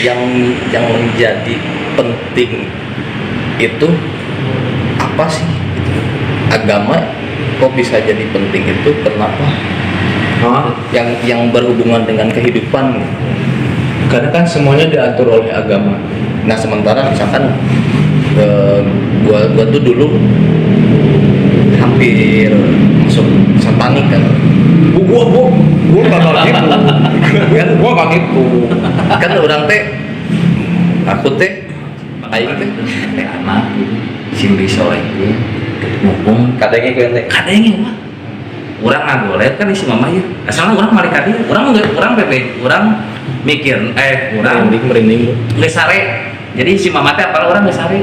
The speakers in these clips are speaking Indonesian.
yang menjadi penting itu apa sih? Agama kok bisa jadi penting itu kenapa? Yang berhubungan dengan kehidupan. Karena kan semuanya diatur oleh agama. Nah sementara misalkan gua tuh dulu hampir masuk satanik kan. Gua bakal gitu. Kan gua gak gitu. Kan orang teh aku teh aing teh anak simri soleh mumpung kadangnya gue teh kadangnya mah orang nggak boleh kan isi mama ya asalnya orang malik kadi orang mikir orang merinding nggak sare jadi si mama teh apa orang nggak sare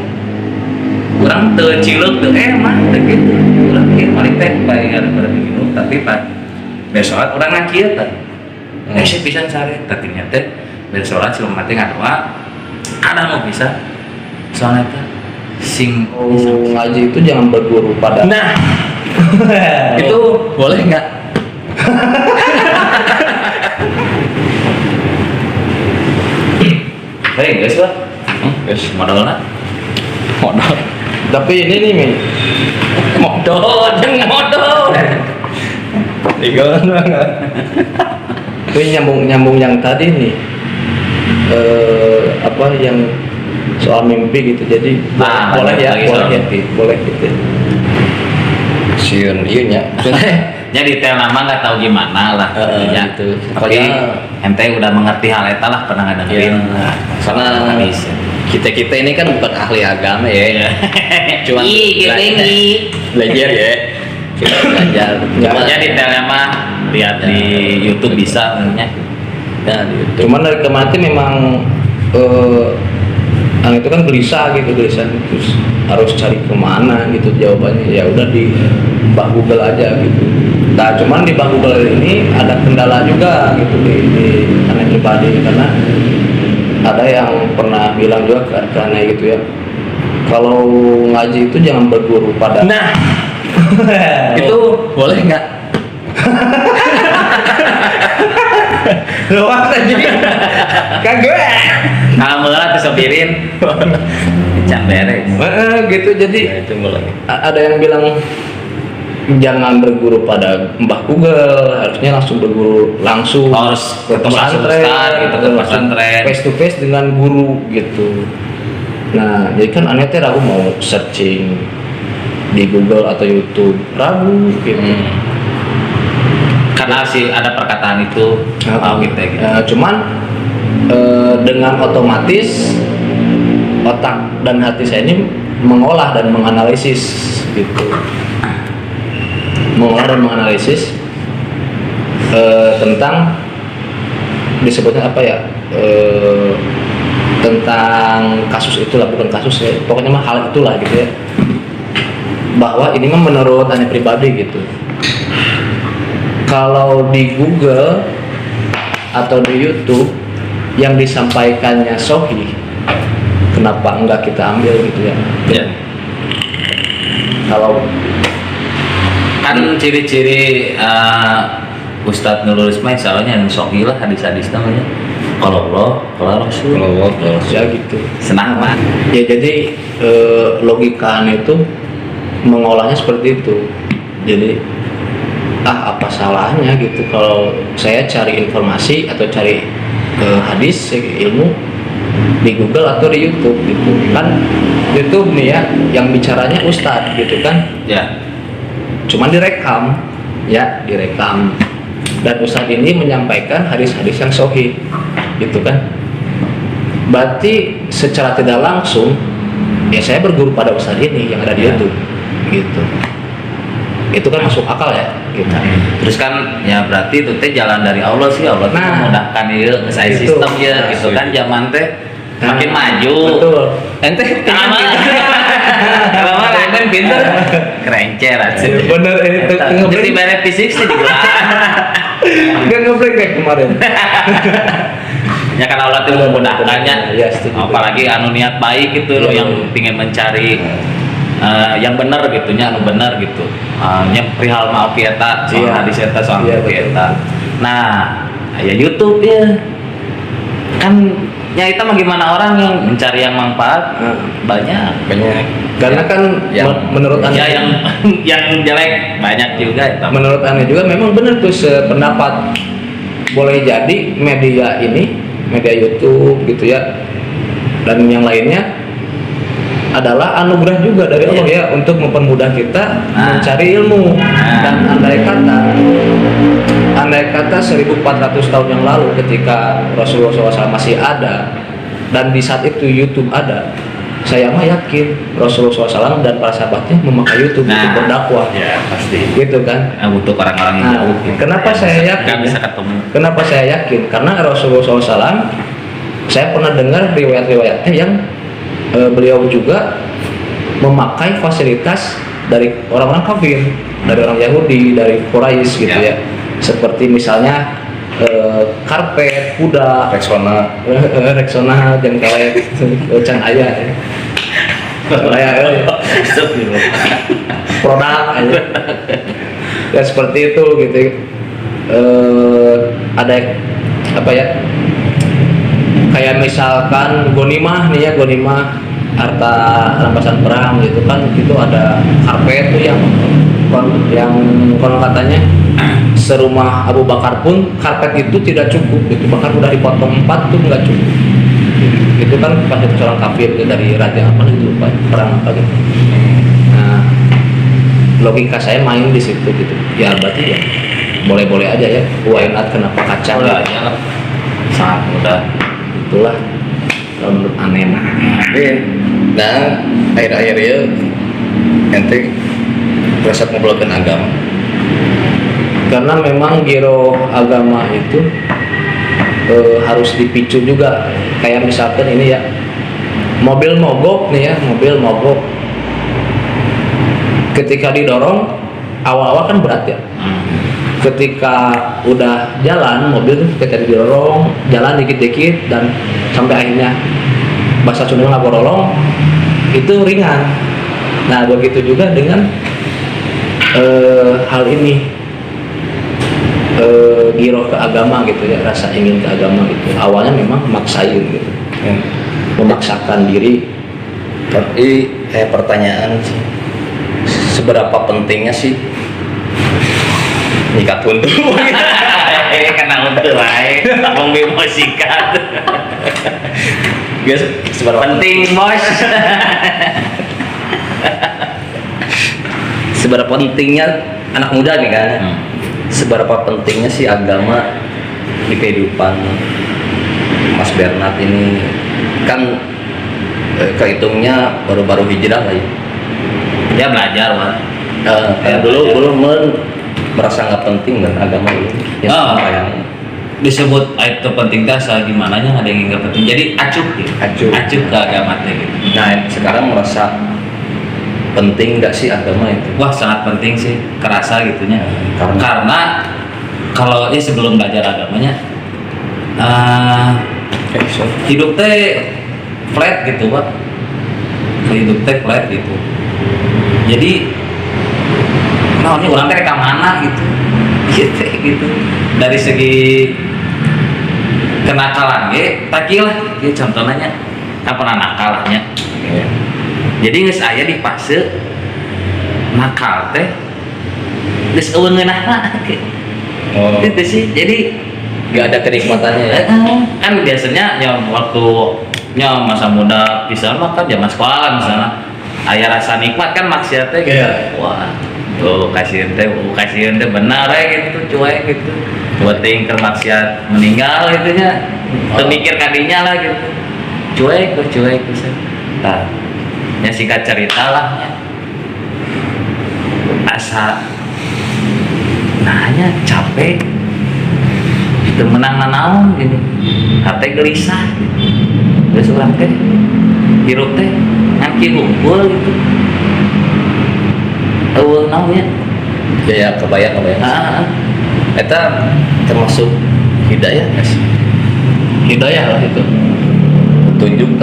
orang terciluk tuh mah gitu orang mikir malik teh paling ada pada begini tapi pas besok orang ngakir teh sih bisa sare tapi ternyata besok si mama teh ngadua ada mau bisa soalnya teh sing ngaji itu jangan berguru pada. nah itu boleh nggak? Hei guys lah, guys modalnya, modal. Tapi ini nih Mi, modal, yang modal. Tiga banget. Tapi nyambung yang tadi nih, apa yang soal mimpi gitu. Jadi boleh ya, boleh gitu. Siun iya nya. Ya detail nama nggak tahu gimana lah ya gitu. tapi ente udah mengerti hal itu lah pernah ngedengerin karena kita ini kan bukan ahli agama ya cuman belajar ya kita belajar ya detailnya mah lihat di YouTube bisa ya di YouTube. Cuman dari kemarin memang itu kan gelisah terus harus cari kemana gitu jawabannya, ya udah di Mbak Google aja gitu. Nah cuman di Mbak Google ini ada kendala juga gitu di aneh pribadi, karena ada yang pernah bilang juga ke aneh gitu ya, kalau ngaji itu jangan berguru pada. Nah itu boleh nggak? Luas aja kagak malah disopirin can beres gitu. Jadi Nah, itu mulai ada yang bilang jangan berguru pada Mbah Google, harusnya langsung berguru langsung harus ketemu ustaz gitu ke pesantren face to face dengan guru gitu. Nah jadi kan aneh teh ragu mau searching di Google atau YouTube, ragu gitu. karena sih ada perkataan itu kita gitu. Cuman dengan otomatis otak dan hati saya ini mengolah dan menganalisis gitu, tentang disebutnya apa ya, tentang kasus itulah, bukan kasus ya, pokoknya mah hal itulah gitu ya, bahwa ini mah menurut aneh pribadi gitu, kalau di Google atau di YouTube yang disampaikannya sahih, kenapa enggak kita ambil gitu ya? Ya. Kalau Kan ciri-ciri Ustadz Nurul Ismail soalnya yang sahih lah hadis-hadis namanya. Kalau Allah, kalau Rasul, ya gitu. senang mah. Ya jadi logika itu mengolahnya seperti itu. Jadi apa salahnya gitu kalau saya cari informasi atau cari hadis ilmu di Google atau di YouTube gitu kan. YouTube nih ya yang bicaranya Ustadz gitu kan, Ya. cuman direkam dan Ustadz ini menyampaikan hadis-hadis yang sahih gitu kan. Berarti secara tidak langsung ya saya berguru pada Ustadz ini yang ada di YouTube gitu. Itu kan masuk akal ya kita. Terus kan ya berarti itu teh jalan dari Allah sih, Allah tuh memudahkan ieu saya itu. sistem ya gitu kan zaman teh makin maju. Betul. Ente kalau mah ente pinter kerencer aja. Bener ini Jadi bare fisik sih digunakan. Kan ngeblek kayak kemarin. Ya kan Allah tuh memudahkannya. Ya, setuju. Apalagi anu niat baik gitu loh yang pingin mencari yang benar gitu nya anu benar gitu. Nya perihal maaf eta soal hadis eta soal Iya, eta. Nah, ya YouTube ya kan ya itu mah gimana orang yang mencari yang manfaat banyak. Karena kan menurut Ya Anda yang yang jelek banyak juga itu. menurut Anda juga memang benar tuh sependapat. Boleh jadi media ini, media YouTube gitu ya, dan yang lainnya adalah anugerah juga dari Allah ya untuk mempermudah kita mencari ilmu. Dan andai kata 1400 tahun yang lalu ketika Rasulullah SAW masih ada dan di saat itu YouTube ada, saya mah yakin Rasulullah SAW dan para sahabatnya memakai YouTube untuk berdakwah. Ya pasti. Gitu kan? Untuk orang-orang yang jauh. Kenapa saya yakin? Nggak bisa ketemu. Kenapa saya yakin? Karena Rasulullah SAW, saya pernah dengar riwayat-riwayatnya yang beliau juga memakai fasilitas dari orang-orang kafir, dari orang Yahudi, dari Quraisy gitu ya. Seperti misalnya karpet, kuda, Rexona, jengkelek, can ayah, produk, ya seperti itu gitu. Ada apa ya? Kayak misalkan gonimah nih ya, gonimah harta rampasan perang gitu kan, itu ada karpet tuh yang kalau katanya serumah Abu Bakar pun karpet itu tidak cukup gitu, bahkan udah dipotong 4 tuh nggak cukup. Itu kan fasilitas orang kafir itu dari raja apa gitu, lupa perang apa gitu. Nah, logika saya main di situ gitu. Ya berarti ya boleh-boleh aja ya. Why not, kenapa kacang? Udah aja lah. Sangat mudah. Itulah kalau menurut aneh. Nah, akhir-akhir ya ente berasa ngobrolkan agama. Karena memang giro agama itu harus dipicu juga. Kayak misalkan ini ya, mobil mogok nih ya, mobil mogok. Ketika didorong awal-awal kan berat ya. Ketika udah jalan mobil tuh, ketika didorong jalan dikit-dikit dan sampai akhirnya bahasa Sunda ngagorolong, itu ringan. Nah begitu juga dengan hal ini, giroh ke agama gitu ya, rasa ingin ke agama gitu. Awalnya memang maksain gitu, memaksakan diri. Tapi pertanyaan, seberapa pentingnya sih nikah untuk? Kena untuk lain, ngomong mau sikat. Guys, seberapa Penting bos. seberapa pentingnya anak muda nih kan? Seberapa pentingnya sih agama di kehidupan Mas Bernard ini? Kan kehitungnya baru-baru hijrah lah ya. Dia belajar Wan. Dulu merasa nggak penting kan agama ini? Ya, kayaknya. Disebut itu penting dasar gimana nya ada yang nggak penting. Jadi acuh gitu. Acuh ke agama teh gitu. Nah, sekarang merasa penting nggak sih agama itu? Wah sangat penting sih, kerasa gitunya. Karena kalau sebelum belajar agamanya, hidup teh flat gitu Pak. Hidup teh flat gitu. Jadi, ini orang teh ke mana gitu. Gitu. Dari segi kenakalan takil gitu contohnya apa nakalahnya. Jadi geus aya di fase nakal teh geus eueung ngeunahna gitu sih. Jadi nggak ada kenikmatannya ya. Kan biasanya ya waktu masa muda pisan mah kan zaman sekolah misalnya aya rasa nikmat kan maksiat teh gitu. Wah kasihan teh benar gitu, cuek gitu. Penting ke maksiat meninggal gitu nya. Teu mikir kadinya lah gitu. Cuek bisa. Tah. Ya singkat cerita lah ya. Asa nanya capek. Itu menang nanaon gitu. Hate gelisah. Geus urang teh hirup teh ngan kieu hungkul gitu. Namanya Ya kebayang. Eta termasuk hidayah nggak sih? Hidayah lah itu, Petunjuk.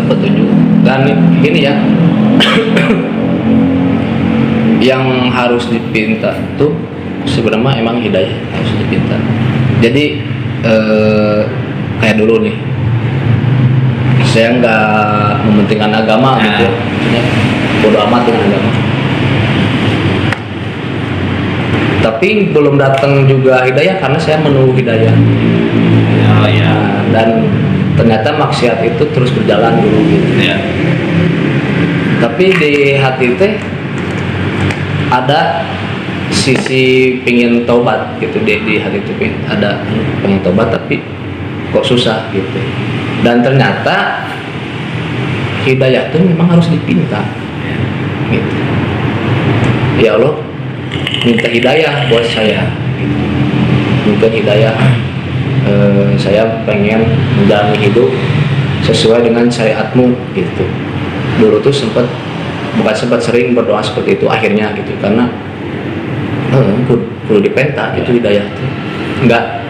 petunjuk. Dan ini ya yang harus dipinta tuh sebenarnya emang hidayah harus dipinta. Jadi kayak dulu nih saya nggak mementingkan agama gitu. Ya, bodo amat dengan agama. Tapi belum datang juga hidayah karena saya menunggu hidayah. Oh ya. Nah, dan ternyata maksiat itu terus berjalan dulu gitu. Ya. Tapi di hati teh ada sisi pingin taubat gitu, di hati itu ada pengen taubat tapi kok susah gitu. Dan ternyata hidayah itu memang harus dipinta gitu. Ya Allah, minta hidayah buat saya gitu. Minta hidayah, saya pengen menjalani hidup sesuai dengan syariatmu gitu. Dulu tuh bukan sempat sering berdoa seperti itu akhirnya gitu, karena perlu dipenta itu hidayah tuh. Enggak,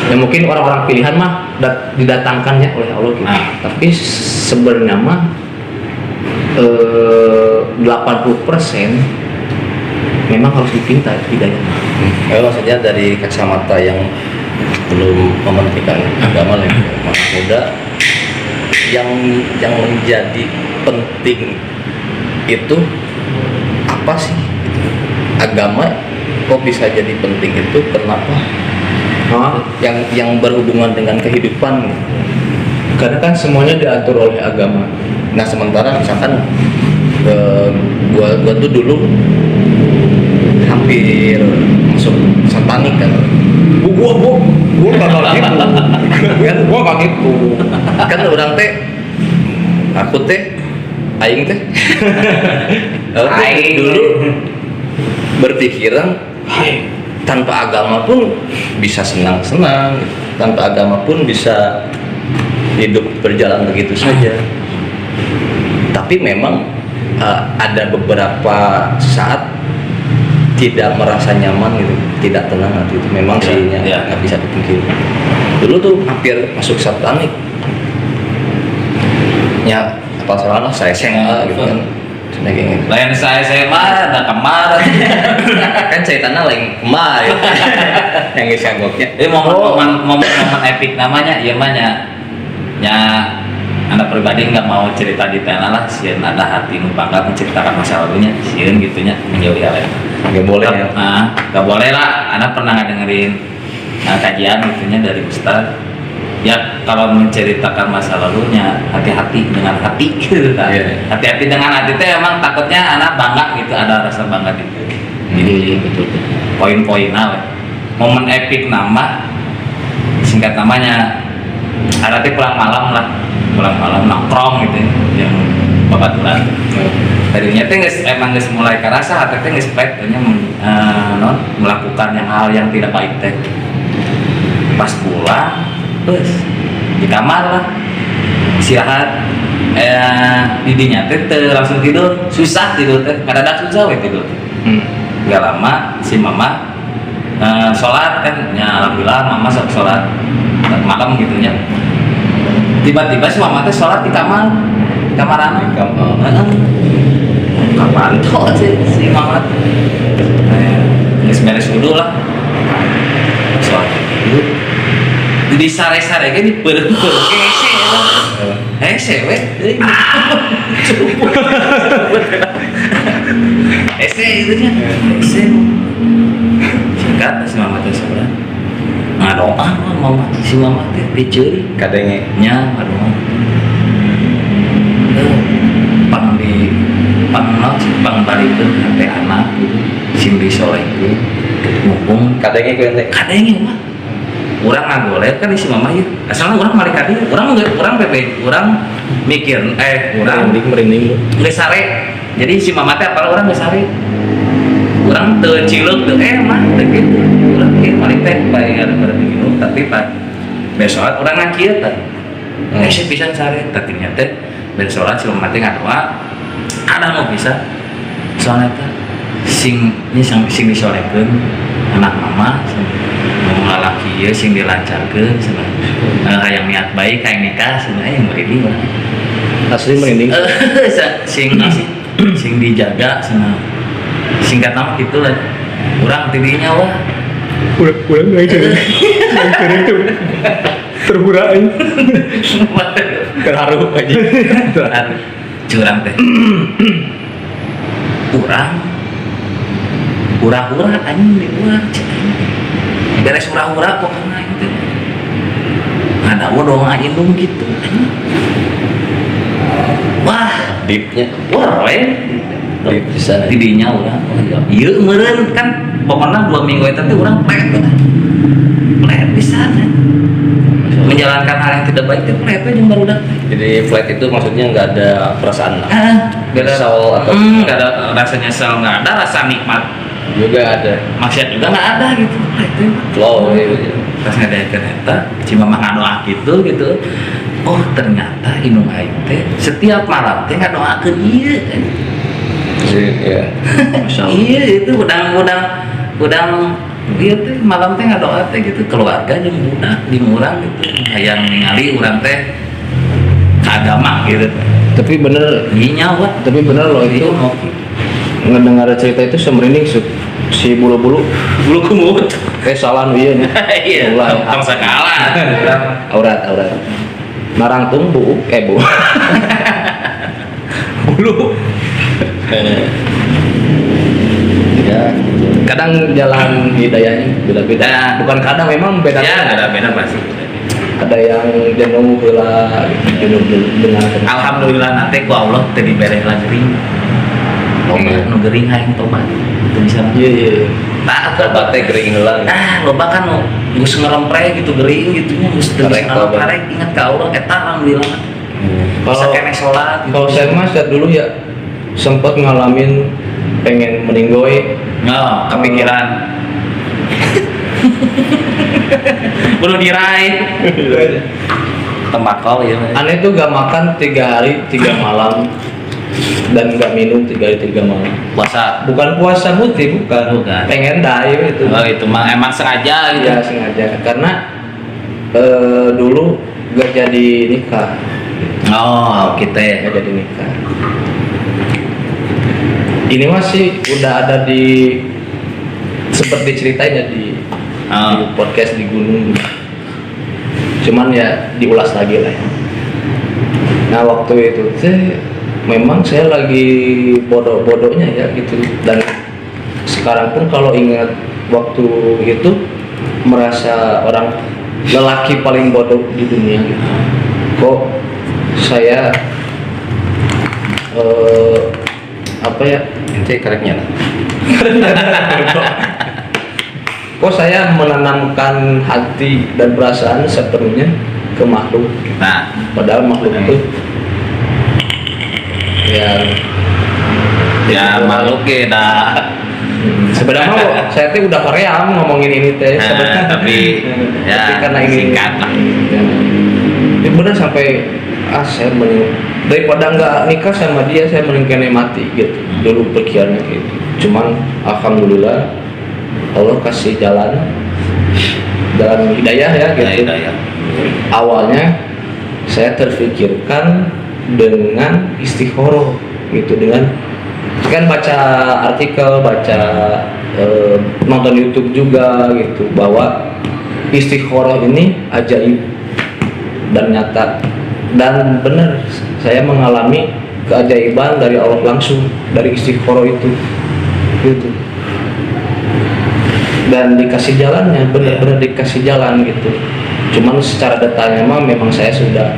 ya mungkin orang-orang pilihan mah didatangkannya oleh Allah gitu. Tapi sebenarnya mah 80% memang harus dipinta hidayah. Maksudnya dari kacamata yang belum mementingkan agama lagi, anak muda yang menjadi penting itu apa sih? Agama kok bisa jadi penting itu kenapa? Yang berhubungan dengan kehidupan gitu. Karena kan semuanya diatur oleh agama. Nah sementara misalkan gua tuh dulu hampir masuk satanik kan. Gua bakal gitu. Gua gak gitu. Kan orang teh, aku teh, aing teh, Aing dulu berpikiran tanpa agama pun bisa senang-senang, tanpa agama pun bisa hidup berjalan begitu saja. Tapi memang ada beberapa saat tidak merasa nyaman gitu, tidak tenang hati itu memang sih nggak bisa dipungkiri. Dulu tuh hampir masuk satanik, ya apa salah saya SMA gitu kan. Lain saya mah ada kemar. Kan ceritanya lain kemar gitu. Yang disangkutnya Momen epic namanya, iya mah nya anak pribadi nggak mau cerita detail lah, sieun ada hati nu bangga menceritakan masa lalunya, sieun gitunya menjauhi hal itu. nggak boleh ya. Nggak boleh lah, anak pernah dengerin kajian gitunya dari Ustaz. Ya kalau menceritakan masa lalunya hati-hati dengan hati gitu kan. Yeah. Hati-hati dengan hati itu emang takutnya anak bangga gitu, ada rasa bangga gitu. Iya betul. Poin-poin lah. Momen epic nama singkat namanya ada pulang malam nongkrong gitu yang babaturan. Tadinya teh emang geus mulai karasa hati teh geus pet melakukan hal yang tidak baik teh. Pas pulang terus di kamar lah istirahat didinya teh langsung tidur, susah tidur teh, kadang susah we tidur. Gak lama si mama sholat kan, ya alhamdulillah mama sholat malam gitunya. Tiba-tiba si mama teh sholat di kamar anak. Kapan tuh si mama? Beres wudhu lah, sholat dulu. Di sare-sare kan di hese we hese itu nya hese singkat si mama teh sabar ngadoa mama si mama teh diceuri kadenge nya ngadoa pang balikeun hate anak sim disolehkeun mumpung kadenge ku ente kadenge mah urang ngagolet kan si mama ieu asalna urang malik ka dieu urang mikir urang merinding geus sare jadi si mama teh apal urang geus sare urang teu cileuk teu mah teu kitu urang kieu malik teh bae ada minum tapi pas besokan urang ngakieu teh si pisan sare tadinya teh besokan si mama teh ngadoa ada mau bisa soalnya teh sing disolekeun anak mama lalaki ya sing dilancarkeun cenah hayang niat baik hayang nikah cenah yang merinding urang asli merinding. sing dijaga cenah singkat nama kitu lah urang tidinya wah Kurang aja. Terburai. Terharu aja. curang teh hura-hura anjing di luar beres hura-hura kok karena itu ada dong anjing dong gitu anjing. Wah Deepnya wah deep di sana. tidinya orang iya meren kan pokoknya 2 minggu itu orang plet di sana menjalankan hal yang tidak baik itu plet aja baru datang. Jadi flat itu maksudnya nggak ada perasaan lah. Gak ada Nyesel atau nggak ada rasa nyesel, nggak ada rasa nikmat, juga ada maksiat juga nggak ada gitu. Itu flow gitu. pas ngadain ternyata cuma ngadoa gitu. Oh ternyata inung aing teh setiap malam teh ngadoakeun ieu. Iya. Iya itu udang iya teh malam teh ngadoa teh gitu keluarga jeung budak di murang gitu hayang ningali urang teh ka agama gitu. Tapi bener, Ieu nyawa. tapi bener loh itu ngedengar cerita itu semerinding si bulu-bulu Bulu kumut. salah nu ieu nya. Iya, Mulai tong sakala. aurat. Narangtung bu. Bulu. Ya. Kadang jalan hidayahnya beda-beda. Nah. Bukan kadang, memang beda. Ya, beda pasti. Ada yang jenuh heula jenuh dengan Alhamdulillah nanti ku Allah teu dibere lah gering. Loba nu gering hayang tobat. Teu bisa. iya. Tak Tobat teh gering heula. loba kan nu geus ngerempre gitu gering gitu nya geus teu bisa Karek tobat. karek ingat ka Allah eta alhamdulillah. Bisa Kalau- kene salat. Kalau saya mah saat dulu ya sempat ngalamin pengen meninggoy. No, kepikiran. Bunuh diri. Tembakau ya. Aneh tuh gak makan 3 hari 3 malam dan gak minum 3 hari 3 malam. Puasa. Bukan puasa putih, bukan. Bukan. Pengen dayu itu. Oh itu mah emang sengaja gitu. Ya sengaja karena dulu gak jadi nikah, Oh, kita ya. gak jadi nikah. Ini masih udah ada di seperti diceritain ya di podcast di gunung. Cuman ya diulas lagi lah ya. Nah waktu itu memang saya lagi bodoh-bodohnya ya gitu, dan sekarang pun kalau ingat waktu itu merasa orang lelaki paling bodoh di dunia gitu. Kok saya apa ya? Ente kareknya lah. Kok saya menanamkan hati dan perasaan sepenuhnya ke makhluk, Nah, padahal makhluk itu ya makhluk ya dah. sebenarnya kok saya tuh udah Korea ngomongin ini teh sebenarnya. Tapi ya karena ini singkat lah. ya, ini bener sampai saya daripada nggak nikah sama dia saya mending mati gitu dulu pikirannya gitu. Cuman alhamdulillah Allah kasih jalan hidayah ya gitu. Ya. Awalnya saya terfikirkan dengan istikharah gitu, dengan kan baca artikel, nonton YouTube juga gitu, bahwa istikharah ini ajaib dan nyata, dan benar saya mengalami keajaiban dari Allah langsung dari istikharah itu gitu, dan dikasih jalannya, benar-benar dikasih jalan gitu. Cuman secara detailnya mah memang saya udah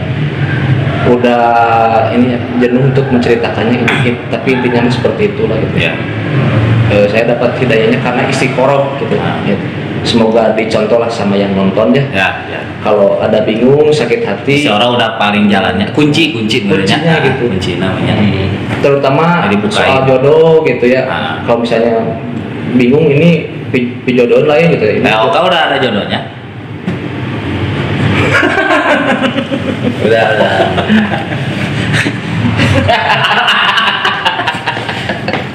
ini ya, jenuh untuk menceritakannya ini, tapi intinya mah seperti itulah gitu. Ya. Saya dapat hidayahnya karena istiqoroh gitu. Gitu. Semoga dicontoh lah sama yang nonton ya. Ya. Kalau ada bingung, sakit hati, Seorang udah paling jalannya Kuncinya gitu. Kunci namanya. terutama Jadi bukain. soal jodoh gitu ya. Ah. Kalau misalnya bingung ini jodohin lah ya gitu. Ini Nah, kau udah ada jodohnya? Udah.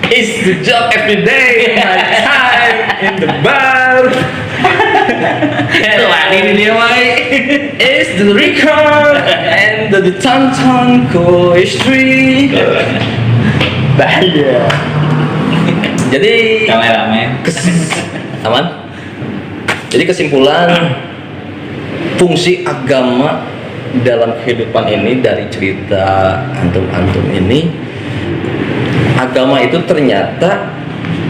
It's the job every day, my time in the bar. Lari di dia wae. It's the record and the tonton ko istri. Bahaya. Jadi Kameramen. Aman? Jadi kesimpulan fungsi agama dalam kehidupan ini dari cerita antum-antum ini, agama itu ternyata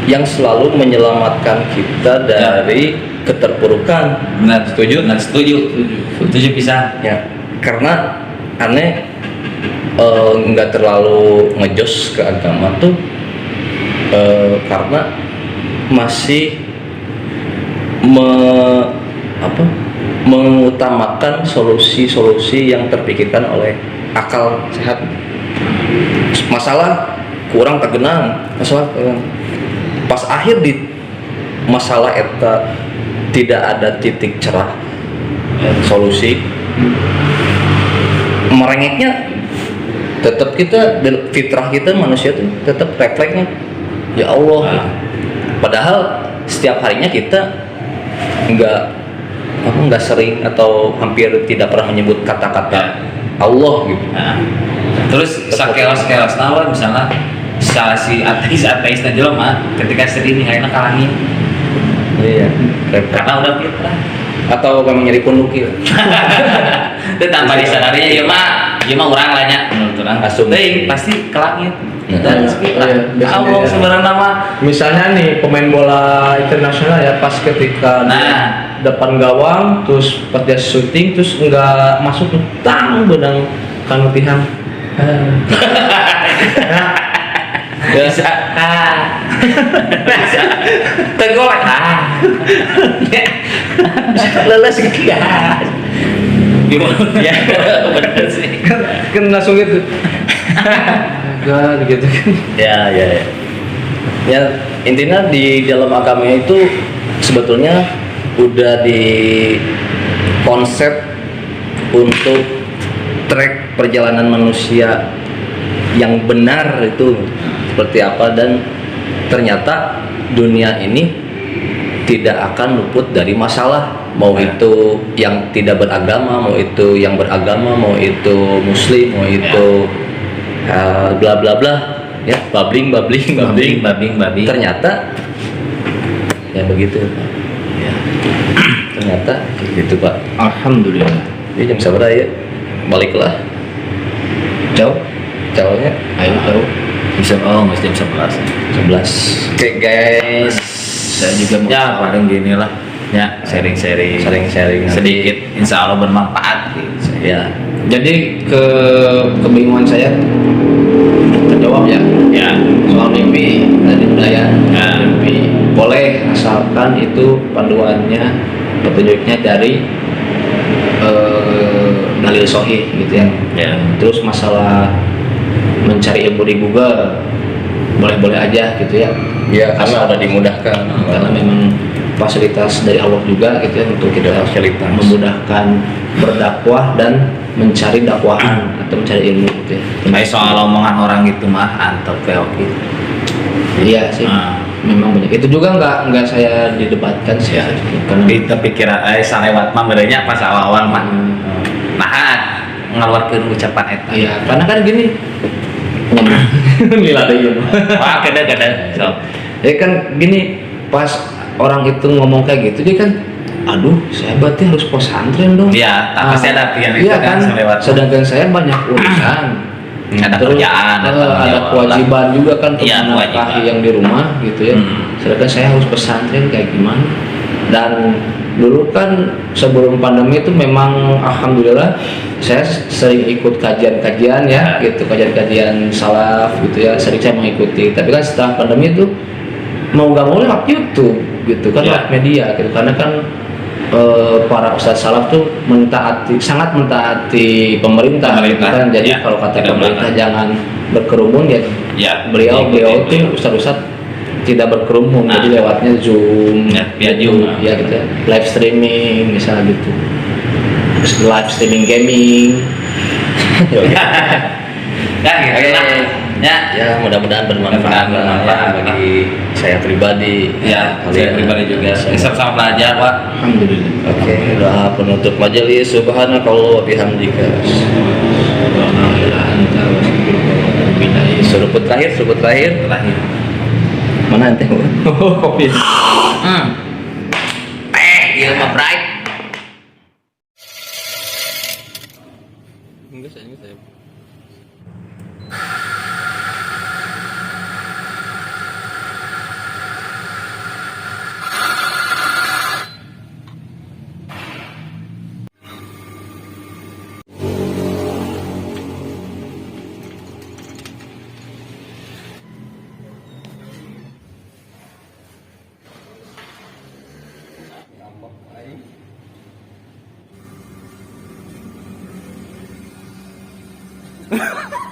yang selalu menyelamatkan kita dari keterpurukan. Benar, setuju? Benar, setuju. Setuju bisa. Ya, karena aneh nggak terlalu ngejos ke agama tuh karena masih mengutamakan solusi-solusi yang terpikirkan oleh akal sehat. Masalah kurang tergenang, masalah pas akhir di masalah eta tidak ada titik cerah solusi, merengeknya tetap kita, fitrah kita manusia tuh tetap refleksnya ya Allah. Padahal setiap harinya kita nggak sering atau hampir tidak pernah menyebut kata-kata Allah gitu. Terus sakeos-keos naon misalnya si ateis na jelema ketika sedih nih ayeuna kalangin. Iya, Karena udah fitrah. atau memang nyari pundukil. Itu tanpa disadarinya ieu mah urang lah nya menurut urang. Asum. Teuing pasti ke langit. Nah. Dan fitrah. Iya, Allah biasanya. sebenarnya mah Misalnya nih pemain bola internasional ya, pas ketika di depan gawang terus pas dia syuting terus nggak masuk, tang benang kanu tihang. bisa. Bisa. Tegolek. Leles gitu ya. Gimana? Ya, bener sih. Kan langsung gitu. Agak gitu kan. Ya. Ya, intinya di dalam agama itu sebetulnya udah di konsep untuk track perjalanan manusia yang benar itu seperti apa, dan ternyata dunia ini tidak akan luput dari masalah, mau itu yang tidak beragama, mau itu yang beragama, mau itu muslim, mau itu bla bla bla ya, babling. Ternyata ya begitu ya. Ternyata gitu Pak. Alhamdulillah. Ini jam berapa ya? Baliklah. Jauh. Jauhnya Ayo tahu. Bisa jam 11. 11. Oke guys. Saya juga mau paling gini lah. Ya, sharing-sharing Sharing-sharing sedikit, insya Allah bermanfaat gitu. Ya. Jadi kebingungan saya terjawab ya. Ya, Soal mimpi tadi budaya. Ya. Mimpi boleh asalkan itu panduannya, petunjuknya dari dalil sahih gitu ya. ya. Terus masalah mencari ilmu di Google boleh-boleh aja gitu ya. Ya, karena udah dimudahkan. Karena memang fasilitas dari Allah juga gitu ya, untuk kita Fasilitas. memudahkan berdakwah dan mencari dakwahan atau mencari ilmu gitu ya. Baik, soal omongan orang gitu mah antep oke. Iya sih. Ah. Memang banyak. Itu juga nggak saya didebatkan sih. Ya. Karena Kita pikiran salewat mah berenya pas awal-awal mah. Nah, ngaluarkeun ucapan eta. iya, karena kan gini. Lila deh ya. Wah, kada. So. Ya kan gini, pas orang itu ngomong kayak gitu dia kan, aduh saya berarti harus pesantren dong. Iya, pasti ada pikiran itu iya kan, selewat. sedangkan saya banyak urusan. Ada Terus, kerjaan, ada tanggung jawab kewajiban juga kan untuk Iya, menafkahi kewajiban. yang di rumah gitu ya. Sedangkan saya harus pesantren kayak gimana? Dan dulu kan sebelum pandemi itu memang alhamdulillah saya sering ikut kajian-kajian ya, gitu, kajian-kajian salaf gitu ya, sering saya mengikuti. Tapi kan setelah pandemi itu mau gak mau lewat YouTube gitu kan, lewat media gitu, karena kan para ustadz salaf tuh sangat mentaati pemerintah gitu kan. Jadi kalau kata pemerintah jangan berkerumun ya, beliau tuh ustadz tidak berkerumun, jadi lewatnya Zoom, via Zoom, ya gitu ya, live streaming misalnya gitu, live streaming gaming. Ya, gitu lah. Ya, mudah-mudahan bermanfaat bagi saya pribadi. Ya, saya pribadi juga. Sama belajar, Pak. Alhamdulillah. Oke, doa penutup majelis. Subhanakallah wa bihamdika. Suruput terakhir. Mana ente? Kopi. Teh, ieu mah bright. gitu.